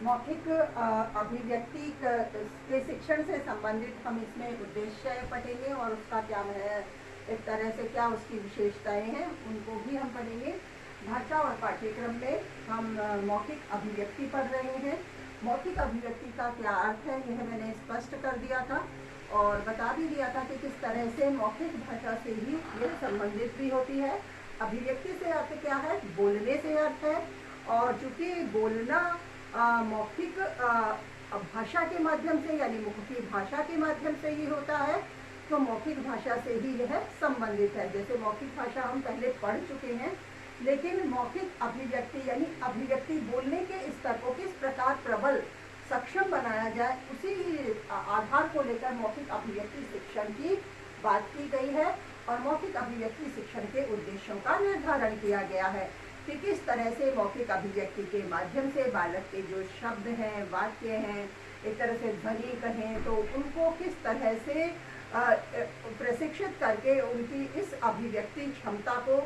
मौखिक अभिव्यक्ति के शिक्षण से संबंधित हम इसमें उद्देश्य पढ़ेंगे और उसका क्या है, एक तरह से क्या उसकी विशेषताएं हैं उनको भी हम पढ़ेंगे। भाषा और पाठ्यक्रम में हम मौखिक अभिव्यक्ति पढ़ रहे हैं। मौखिक अभिव्यक्ति का क्या अर्थ है यह मैंने स्पष्ट कर दिया था और बता भी दिया था कि किस तरह से मौखिक भाषा से ही यह संबंधित भी होती है। अभिव्यक्ति से अर्थ क्या है, बोलने से अर्थ है, और चूंकि बोलना मौखिक भाषा के माध्यम से यानी मुख की भाषा के माध्यम से ही होता है, तो मौखिक भाषा से ही यह संबंधित है। जैसे मौखिक भाषा हम पहले पढ़ चुके हैं, लेकिन मौखिक अभिव्यक्ति यानी अभिव्यक्ति बोलने के स्तर को किस प्रकार प्रबल सक्षम बनाया जाए, उसी आधार को लेकर मौखिक अभिव्यक्ति शिक्षण की बात की गई है और मौखिक अभिव्यक्ति शिक्षण के उद्देश्यों का निर्धारण किया गया है कि किस तरह से मौखिक अभिव्यक्ति के माध्यम से बालक के जो शब्द हैं, वाक्य हैं, एक तरह से ध्वनि कहें तो उनको किस तरह से प्रशिक्षित करके उनकी इस अभिव्यक्ति क्षमता को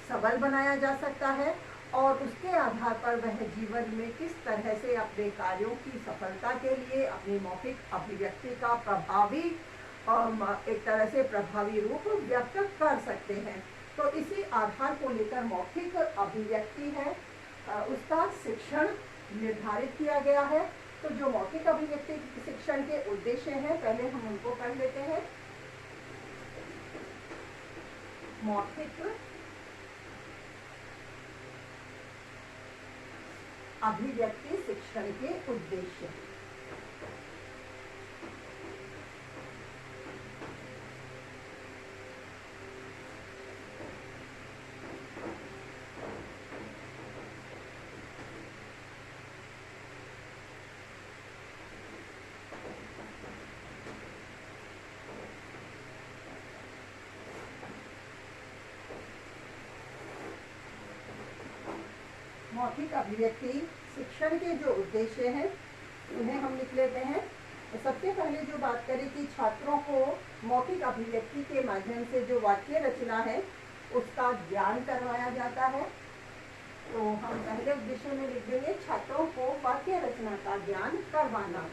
सबल बनाया जा सकता है और उसके आधार पर वह जीवन में किस तरह से अपने कार्यों की सफलता के लिए अपनी मौखिक अभिव्यक्ति का प्रभावी और एक तरह से प्रभावी रूप व्यक्त कर सकते हैं। तो इसी आधार को लेकर मौखिक अभिव्यक्ति है उसका शिक्षण निर्धारित किया गया है। तो जो मौखिक अभिव्यक्ति शिक्षण के उद्देश्य हैं पहले हम उनको पढ़ लेते हैं। मौखिक अभिव्यक्ति शिक्षण के उद्देश्य। मौखिक अभिव्यक्ति शिक्षण के जो उद्देश्य हैं उन्हें हम लिख लेते हैं। तो सबसे पहले जो बात करें कि छात्रों को मौखिक अभिव्यक्ति के माध्यम से जो वाक्य रचना है उसका ज्ञान करवाया जाता है। तो हम पहले उद्देश्य में लिख देंगे छात्रों को वाक्य रचना का ज्ञान करवाना।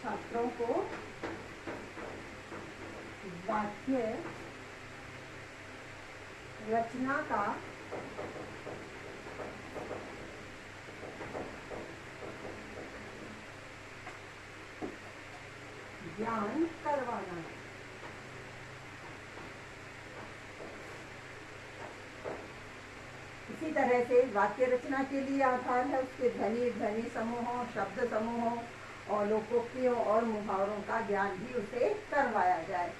छात्रों को वाक्य रचना का ज्ञान करवाना। इसी तरह से वाक्य रचना के लिए आधार है उसके ध्वनि समूहों, शब्द समूहों और लोकोक्तियों और मुहावरों का ज्ञान भी उसे करवाया जाए।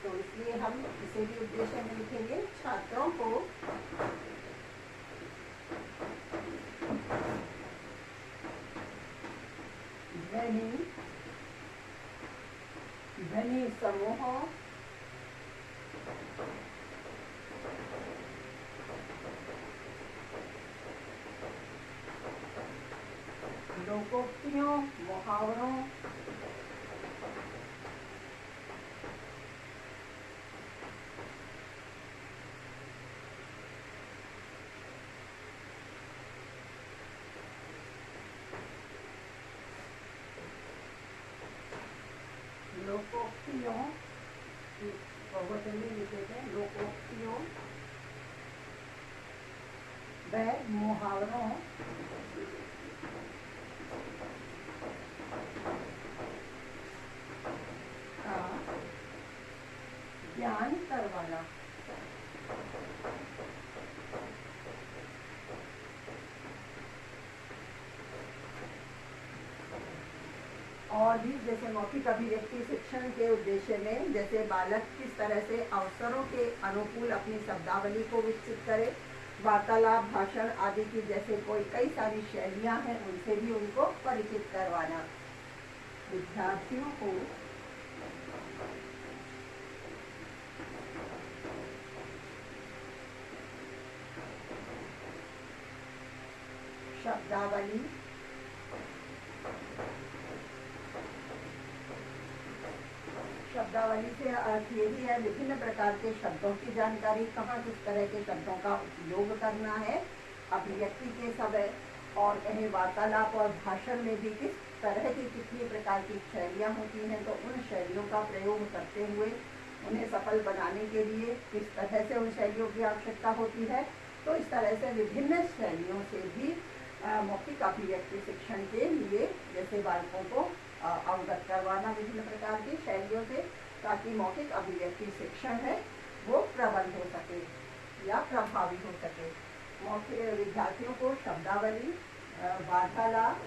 तो इसलिए हम इसे भी उद्देश्य में लिखेंगे छात्रों को ध्वनि समूहों, लोकोक्तियों, मुहावरों बहुवचन में लिखे थे लोकोक्तियों व मुहावरों का ज्ञान करवाना। और भी जैसे मौखिक अभिव्यक्ति शिक्षण के उद्देश्य में जैसे बालक किस तरह से अवसरों के अनुकूल अपनी शब्दावली को विकसित करे, वार्तालाप, भाषण आदि की जैसे कई सारी शैलियां हैं उनसे भी उनको परिचित करवाना। विद्यार्थियों को शब्दावली से अर्थ यही है विभिन्न प्रकार के शब्दों की जानकारी, कहाँ किस तरह के शब्दों का उपयोग करना है अभिव्यक्ति के समय और कहीं वार्तालाप और भाषण में भी किस तरह की कितनी प्रकार की शैलियाँ होती हैं, तो उन शैलियों का प्रयोग करते हुए उन्हें सफल बनाने के लिए किस तरह से उन शैलियों की आवश्यकता होती है। तो इस तरह से विभिन्न शैलियों से भी मौखिक अभिव्यक्ति शिक्षण के लिए जैसे बालकों को अवगत करवाना विभिन्न प्रकार की शैलियों से, ताकि मौखिक अभिव्यक्ति शिक्षण है वो प्रबल हो सके या प्रभावी हो सके। मौखिक विद्यार्थियों को शब्दावली, वार्तालाप,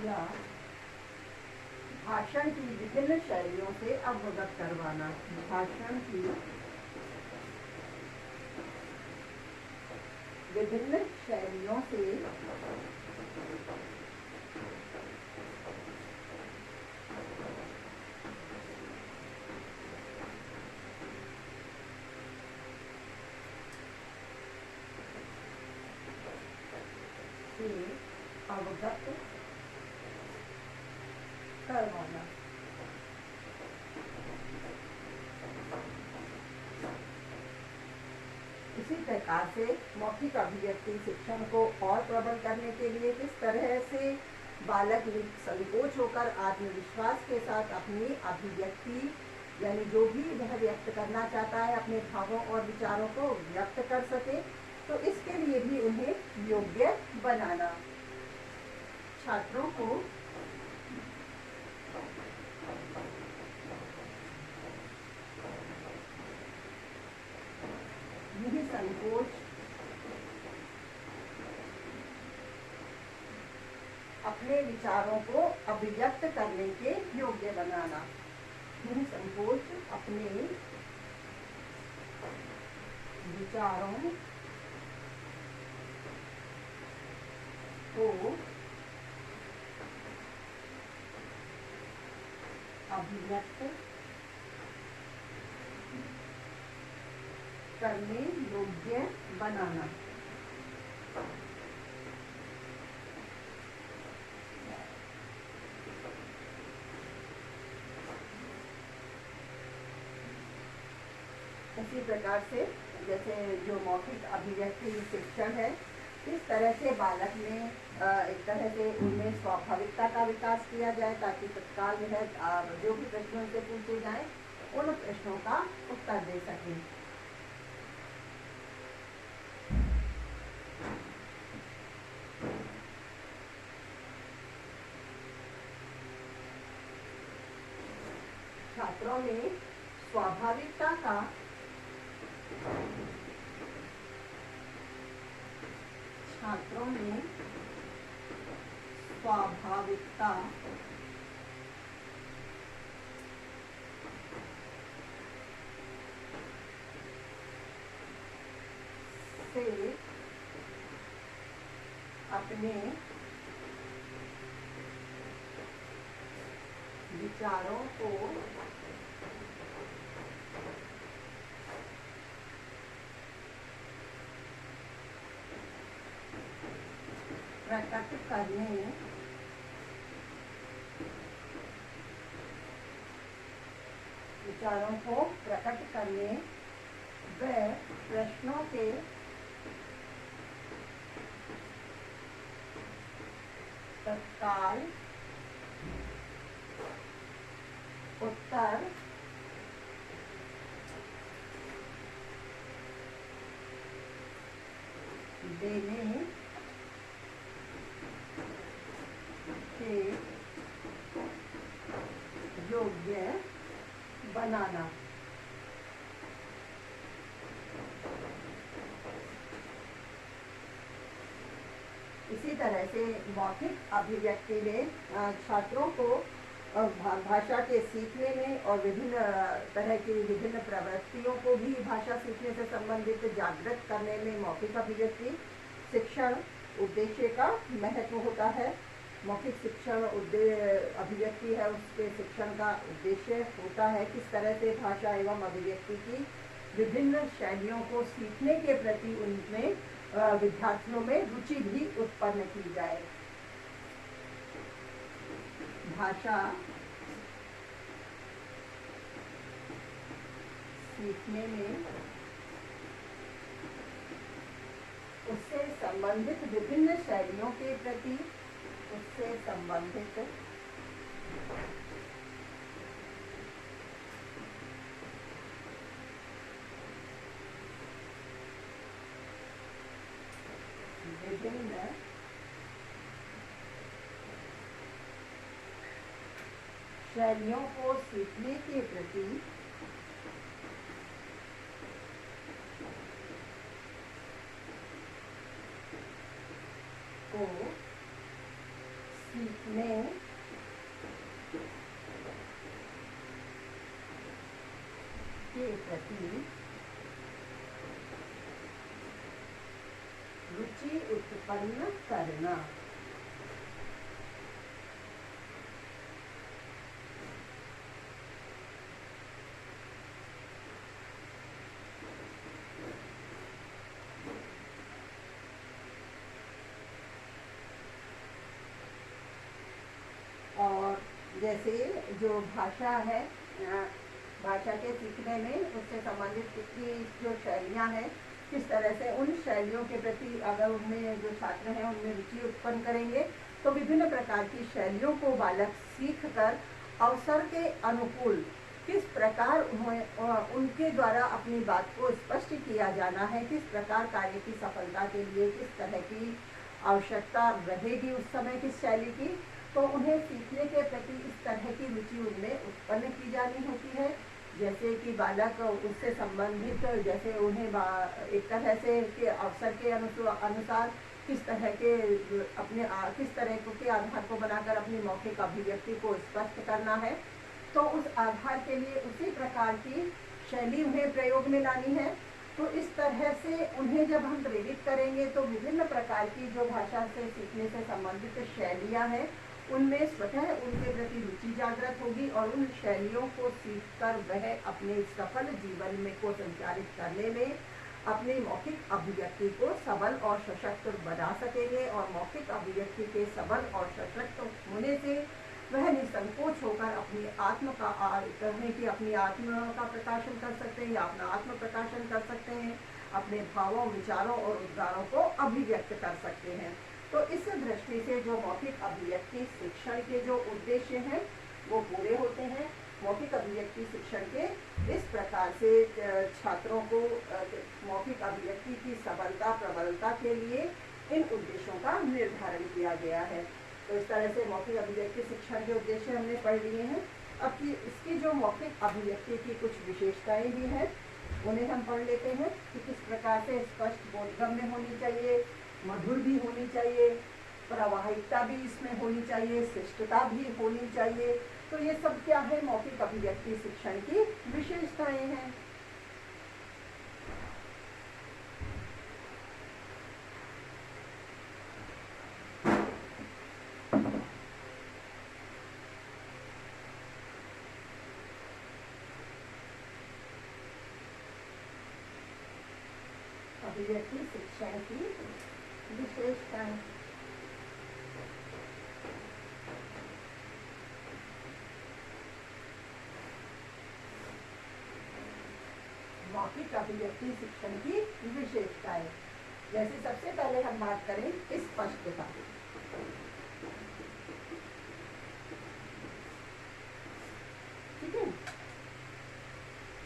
या भाषण की विभिन्न शैलियों से अवगत करवाना। भाषण की विभिन्न शैलियों से अवगत करवाना। इसी प्रकार से मौखिक अभिव्यक्ति शिक्षण को और प्रबल करने के लिए किस तरह से बालक संकोच होकर आत्मविश्वास के साथ अपनी अभिव्यक्ति यानी जो भी वह व्यक्त करना चाहता है अपने भावों और विचारों को व्यक्त कर सके, तो इसके लिए भी उन्हें योग्य बनाना। छात्रों को संकोच अपने विचारों को अभिव्यक्त करने के योग्य बनाना। संकोच अपने विचारों को अभिव्यक्त करने योग्य बनाना। इसी प्रकार से जैसे जो मौखिक अभिव्यक्ति शिक्षण है, इस तरह से बालक में एक तरह से उनमें स्वाभाविकता का विकास किया जाए, ताकि तत्काल वह जो भी प्रश्न उनसे पूछे जाएं उन प्रश्नों का उत्तर दे सकें। छात्रों में स्वाभाविकता का से अपने विचारों को प्रकट करने व प्रश्नों के तत्काल उत्तर देने के योग्य बनाना। इसी तरह से मौखिक अभिव्यक्ति में छात्रों को भाषा के सीखने में और विभिन्न तरह की विभिन्न प्रवृत्तियों को भी भाषा सीखने से संबंधित जागृत करने में मौखिक अभिव्यक्ति शिक्षण उद्देश्य का महत्व होता है। मौखिक शिक्षण अभिव्यक्ति है, उसके शिक्षण का उद्देश्य होता है किस तरह से भाषा एवं अभिव्यक्ति की विभिन्न शैलियों को सीखने के प्रति उनमें विद्यार्थियों में रुचि भी उत्पन्न की जाए। भाषा सीखने में उससे संबंधित विभिन्न शैलियों के प्रति उससे संबंधित विभिन्न शैलियों को सीखने के प्रति को सीखने के प्रति रुचि उत्पन्न करना। और जैसे जो भाषा है, भाषा के सीखने में उससे संबंधित कितनी जो शैलियाँ हैं, किस तरह से उन शैलियों के प्रति अगर उनमें जो छात्र हैं उनमें रुचि उत्पन्न करेंगे तो विभिन्न प्रकार की शैलियों को बालक सीख कर अवसर के अनुकूल किस प्रकार उनके द्वारा अपनी बात को स्पष्ट किया जाना है, किस प्रकार कार्य की सफलता के लिए किस तरह की आवश्यकता रहेगी उस समय किस शैली की, तो उन्हें सीखने के प्रति इस तरह की रुचि उनमें उत्पन्न की जानी होती है। जैसे कि बालक उससे संबंधित जैसे उन्हें एक तरह से के अवसर के अनुसार किस तरह के अपने किस तरह के आधार को बनाकर अपनी मौखिक अभिव्यक्ति को स्पष्ट करना है, तो उस आधार के लिए उसी प्रकार की शैली उन्हें प्रयोग में लानी है। तो इस तरह से उन्हें जब हम प्रेरित करेंगे तो विभिन्न प्रकार की जो भाषा से सीखने से संबंधित शैलियाँ हैं उनमें स्वतः उनके प्रति रुचि जागृत होगी और उन शैलियों को सीखकर वह अपने सफल जीवन में को संचालित करने में अपनी मौखिक अभिव्यक्ति को सबल और सशक्त बना सकेंगे। और मौखिक अभिव्यक्ति के सबल और सशक्त होने से वह निसंकोच होकर अपनी आत्म का करने की अपनी आत्म का प्रकाशन कर सकते हैं या अपना आत्म प्रकाशन कर सकते हैं, अपने भावों विचारों और उद्गारों को अभिव्यक्त कर सकते हैं। तो इस दृष्टि से जो मौखिक अभिव्यक्ति शिक्षण के जो उद्देश्य हैं वो पूरे होते हैं। मौखिक अभिव्यक्ति शिक्षण के इस प्रकार से छात्रों को मौखिक अभिव्यक्ति की सबलता प्रबलता के लिए इन उद्देश्यों का निर्धारण किया गया है। तो इस तरह से मौखिक अभिव्यक्ति शिक्षण के उद्देश्य हमने पढ़ लिए हैं। अब की इसकी जो मौखिक अभिव्यक्ति की कुछ विशेषताएं भी हैं उन्हें हम पढ़ लेते हैं कि किस प्रकार से स्पष्ट बोधगम्य होनी चाहिए, मधुर भी होनी चाहिए, प्रवाहिकता भी इसमें होनी चाहिए, शिष्टता भी होनी चाहिए। तो ये सब क्या है, मौखिक अभिव्यक्ति शिक्षण की विशेषताएं हैं। अभिव्यक्ति शिक्षण की विशेषताएं। मौखिक अभिव्यक्ति शिक्षण की विशेषताएं, जैसे सबसे पहले हम बात करें स्पष्टता। ठीक है,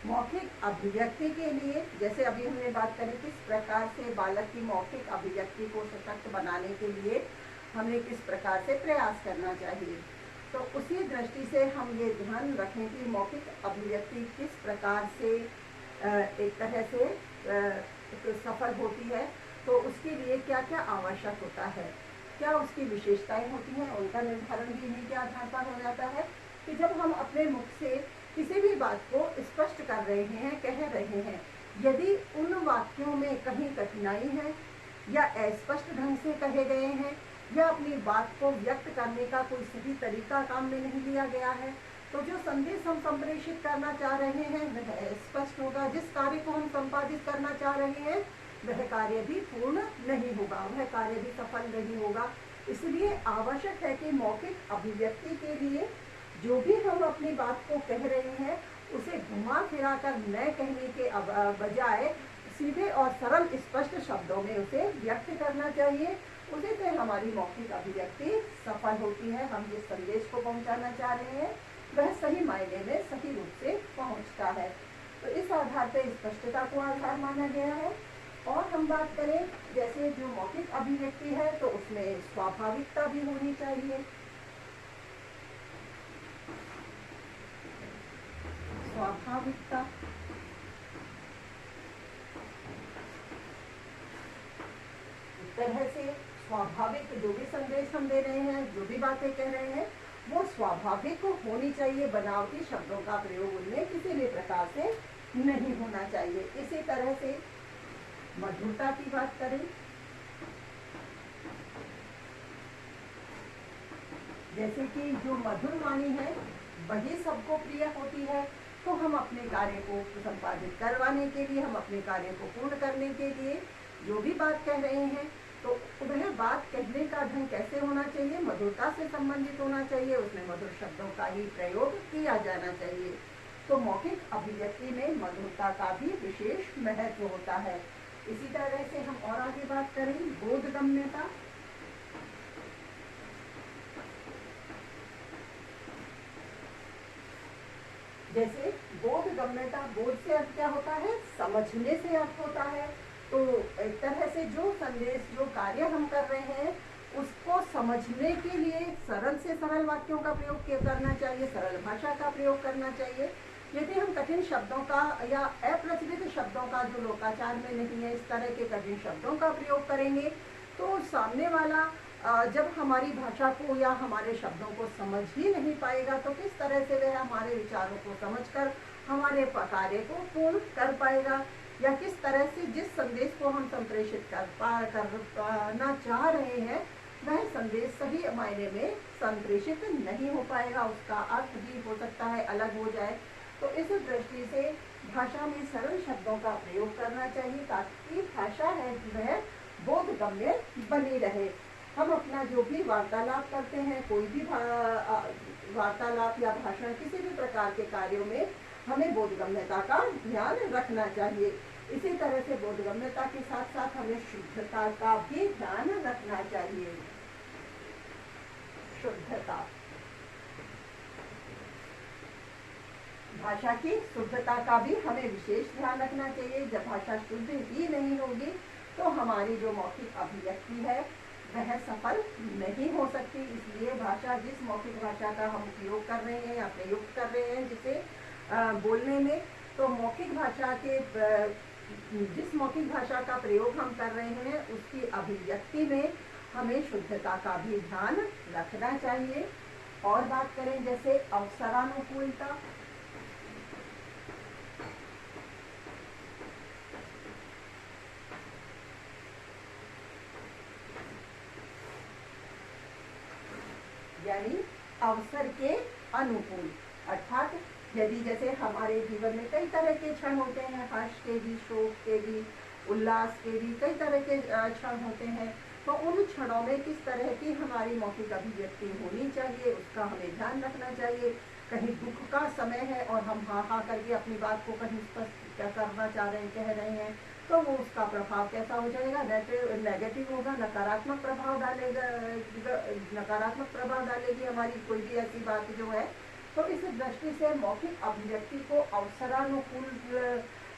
मौखिक अभिव्यक्ति के लिए जैसे अभी हमने बात करी किस प्रकार से बालक की मौखिक अभिव्यक्ति को सशक्त बनाने के लिए हमें किस प्रकार से प्रयास करना चाहिए, तो उसी दृष्टि से हम ये ध्यान रखें कि मौखिक अभिव्यक्ति किस प्रकार से एक तरह से सफल होती है, तो उसके लिए क्या क्या आवश्यक होता है, क्या उसकी विशेषताएं होती हैं, उनका निर्धारण भी इन्हीं के आधार पर हो जाता है कि जब हम अपने मुख से किसी भी बात को स्पष्ट कर रहे हैं, कह रहे हैं, यदि उन वाक्यों में कहीं कठिनाई है या अस्पष्ट ढंग से कहे गए हैं या अपनी बात को व्यक्त करने का कोई सही तरीका काम में नहीं लिया गया है, तो जो संदेश हम संप्रेषित करना चाह रहे हैं वह स्पष्ट होगा, जिस कार्य को हम संपादित करना चाह रहे हैं वह कार्य भी पूर्ण नहीं होगा, वह कार्य भी सफल नहीं होगा। इसलिए आवश्यक है कि मौखिक अभिव्यक्ति के लिए जो भी हम अपनी बात को कह रहे हैं उसे घुमा फिरा कर न कहने के बजाय सीधे और सरल स्पष्ट शब्दों में उसे व्यक्त करना चाहिए। उसी से हमारी मौखिक अभिव्यक्ति सफल होती है। हम जिस संदेश को पहुंचाना चाह रहे हैं वह सही मायने में सही रूप से पहुंचता है। तो इस आधार पर स्पष्टता को आधार माना गया है। और हम बात करें जैसे जो मौखिक अभिव्यक्ति है तो उसमें स्वाभाविकता भी होनी चाहिए। स्वाभाविकता, इस तरह से स्वाभाविक जो भी संदेश हम दे रहे हैं, जो भी बातें कह रहे हैं वो स्वाभाविक होनी चाहिए। बनावटी शब्दों का प्रयोग उनमें किसी भी प्रकार से नहीं होना चाहिए। इसी तरह से मधुरता की बात करें, जैसे कि जो मधुर वाणी है वही सबको प्रिय होती है। तो हम अपने कार्य को संपादित करवाने के लिए, हम अपने कार्य को पूर्ण करने के लिए जो भी बात कह रहे हैं तो वह बात कहने का ढंग कैसे होना चाहिए, मधुरता से संबंधित होना चाहिए। उसमें मधुर शब्दों का ही प्रयोग किया जाना चाहिए। तो मौखिक अभिव्यक्ति में मधुरता का भी विशेष महत्व होता है। इसी तरह से हम और आगे बात करें बोधगम्यता। जैसे बोधगम्यता, बोध से अर्थ क्या होता है, समझने से अर्थ होता है। तो एक तरह से जो संदेश, जो कार्य हम कर रहे हैं उसको समझने के लिए सरल से सरल वाक्यों का प्रयोग करना चाहिए, सरल भाषा का प्रयोग करना चाहिए। यदि हम कठिन शब्दों का या अप्रचलित शब्दों का जो लोकाचार में नहीं है, इस तरह के कठिन शब्दों का प्रयोग करेंगे तो सामने वाला जब हमारी भाषा को या हमारे शब्दों को समझ ही नहीं पाएगा तो किस तरह से वह हमारे विचारों को समझकर हमारे कार्य को पूर्ण कर पाएगा, या किस तरह से जिस संदेश को हम संप्रेषित करना चाह रहे हैं वह संदेश सही मायने में संप्रेषित नहीं हो पाएगा, उसका अर्थ भी हो सकता है अलग हो जाए। तो इस दृष्टि से भाषा में सरल शब्दों का प्रयोग करना चाहिए ताकि भाषा है वह बोधगम्य बनी रहे। हम अपना जो भी वार्तालाप करते हैं, कोई भी वार्तालाप या भाषण, किसी भी प्रकार के कार्यों में हमें बोधगम्यता का ध्यान रखना चाहिए। इसी तरह से बोधगम्यता के साथ साथ हमें शुद्धता का भी ध्यान रखना चाहिए। शुद्धता, भाषा की शुद्धता का भी हमें विशेष ध्यान रखना चाहिए। जब भाषा शुद्ध ही नहीं होगी तो हमारी जो मौखिक अभिव्यक्ति है वह सफल नहीं हो सकती। इसलिए भाषा, जिस मौखिक भाषा का हम उपयोग कर रहे हैं या प्रयोग कर रहे हैं जिसे बोलने में, तो मौखिक भाषा के जिस मौखिक भाषा का प्रयोग हम कर रहे हैं उसकी अभिव्यक्ति में हमें शुद्धता का भी ध्यान रखना चाहिए। और बात करें जैसे अवसरानुकूलता, यानी अवसर के अनुकूल, अर्थात यदि जैसे हमारे जीवन में कई तरह के क्षण होते हैं, हर्ष के भी, शोक के भी, उल्लास के भी कई तरह के क्षण होते हैं, तो उन क्षणों में किस तरह की हमारी मौखिक अभिव्यक्ति होनी चाहिए उसका हमें ध्यान रखना चाहिए। कहीं दुख का समय है और हम हाँ हाँ करके अपनी बात को कहीं स्पष्ट करना चाह रहे हैं, कह रहे हैं, तो वो उसका प्रभाव कैसा हो जाएगा, नेगेटिव होगा, नकारात्मक प्रभाव डालेगा, नकारात्मक प्रभाव डालेगी हमारी कोई भी ऐसी बात जो है। तो इस दृष्टि से मौखिक अभिव्यक्ति को अवसरानुकूल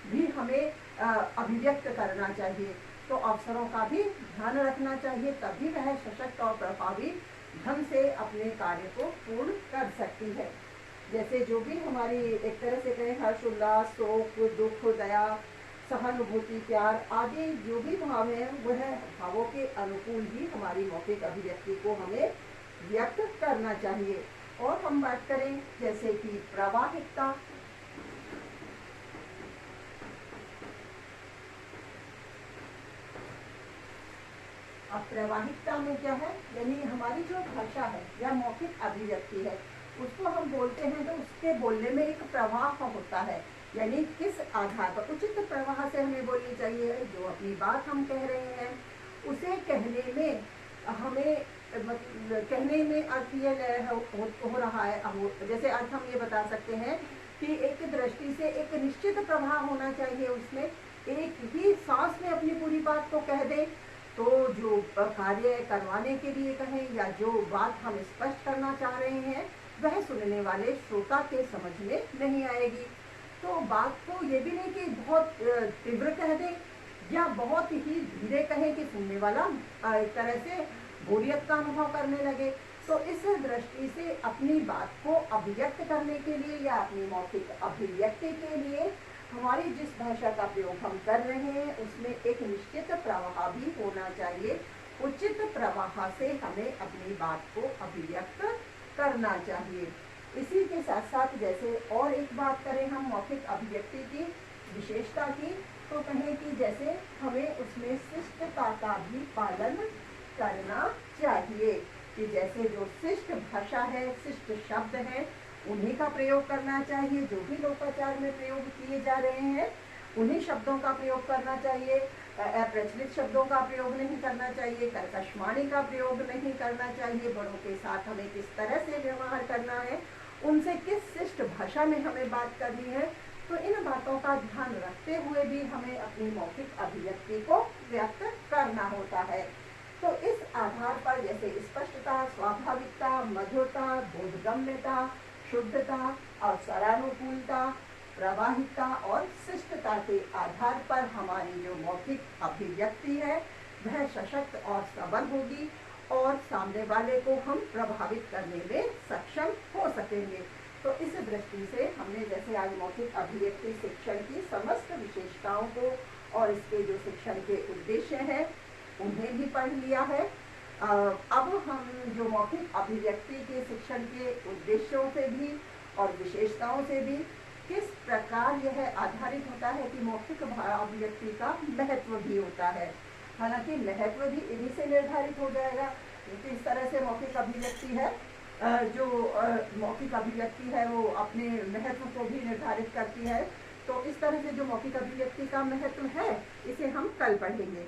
भी हमें अभिव्यक्त करना चाहिए। तो अवसरों का भी ध्यान रखना चाहिए, तभी वह सशक्त और प्रभावी ढंग से अपने कार्य को पूर्ण कर सकती है। जैसे जो भी हमारी एक तरह से कहें हर्ष, उल्लास, शोक, दुख, दया, सहानुभूति, प्यार आदि जो भी भाव है वह भावों के अनुकूल ही हमारी मौखिक अभिव्यक्ति को हमें व्यक्त करना चाहिए। और हम बात करें जैसे कि प्रवाहिकता, अब प्रवाहिकता में क्या है, यानी हमारी जो भाषा है या मौखिक अभिव्यक्ति है उसको हम बोलते हैं तो उसके बोलने में एक प्रवाह होता है, यानी किस आधार पर उचित प्रवाह से हमें बोलनी चाहिए। जो अपनी बात हम कह रहे हैं उसे कहने में हमें कहने में अर्थ ये हो रहा है, जैसे अर्थ हम ये बता सकते हैं कि एक दृष्टि से एक निश्चित प्रभाव होना चाहिए, उसमें एक ही सांस में अपनी पूरी बात को कह दे, तो जो कार्य करवाने के लिए कहें या जो बात हम स्पष्ट करना चाह रहे हैं वह सुनने वाले श्रोता के समझ में नहीं आएगी। तो बात को ये भी नहीं कि बहुत तीव्र कह दें या बहुत ही धीरे कहें कि सुनने वाला एक तरह से बोरियत का अनुभव करने लगे। तो इस दृष्टि से अपनी बात को अभिव्यक्त करने के लिए या अपनी मौखिक अभिव्यक्ति के लिए हमारी जिस भाषा का प्रयोग हम कर रहे हैं उसमें एक निश्चित प्रवाह भी होना चाहिए। उचित प्रवाह से हमें अपनी बात को अभिव्यक्त करना चाहिए। इसी के साथ साथ जैसे और एक बात करें हम मौखिक अभिव्यक्ति की विशेषता की, तो कहें कि जैसे हमें उसमें शिष्टता का भी पालन करना चाहिए, कि जैसे जो शिष्ट भाषा है, शिष्ट शब्द है, उन्हीं का प्रयोग करना चाहिए। जो भी लोकाचार में प्रयोग किए जा रहे हैं उन्हीं शब्दों का प्रयोग करना चाहिए। अप्रचलित शब्दों का प्रयोग नहीं करना चाहिए, कर्कशवाणी का प्रयोग नहीं करना चाहिए। बड़ों के साथ हमें किस तरह से व्यवहार करना है, उनसे किस शिष्ट भाषा में हमें बात करनी है, तो इन बातों का ध्यान रखते हुए भी हमें अपनी मौखिक अभिव्यक्ति को व्यक्त करना होता है। तो इस आधार पर जैसे स्पष्टता, स्वाभाविकता, मधुरता, बोधगम्यता, शुद्धता और स्वरानुकूलता, प्रवाहिकता और शिष्टता के आधार पर हमारी जो मौखिक अभिव्यक्ति है वह सशक्त और सबल होगी और सामने वाले को हम प्रभावित करने में सक्षम हो सकेंगे। तो इस दृष्टि से हमने जैसे आज मौखिक अभिव्यक्ति शिक्षण की समस्त विशेषताओं को और इसके जो शिक्षण के उद्देश्य हैं उन्हें भी पढ़ लिया है। अब हम जो मौखिक अभिव्यक्ति के शिक्षण के उद्देश्यों से भी और विशेषताओं से भी किस प्रकार यह आधारित होता है कि मौखिक अभिव्यक्ति का महत्व भी होता है। हालांकि महत्व भी इन्हीं से निर्धारित हो जाएगा, क्योंकि इस तरह से मौखिक अभिव्यक्ति है, जो मौखिक अभिव्यक्ति है वो अपने महत्व को भी निर्धारित करती है। तो इस तरह से जो मौखिक अभिव्यक्ति का महत्व है इसे हम कल पढ़ेंगे।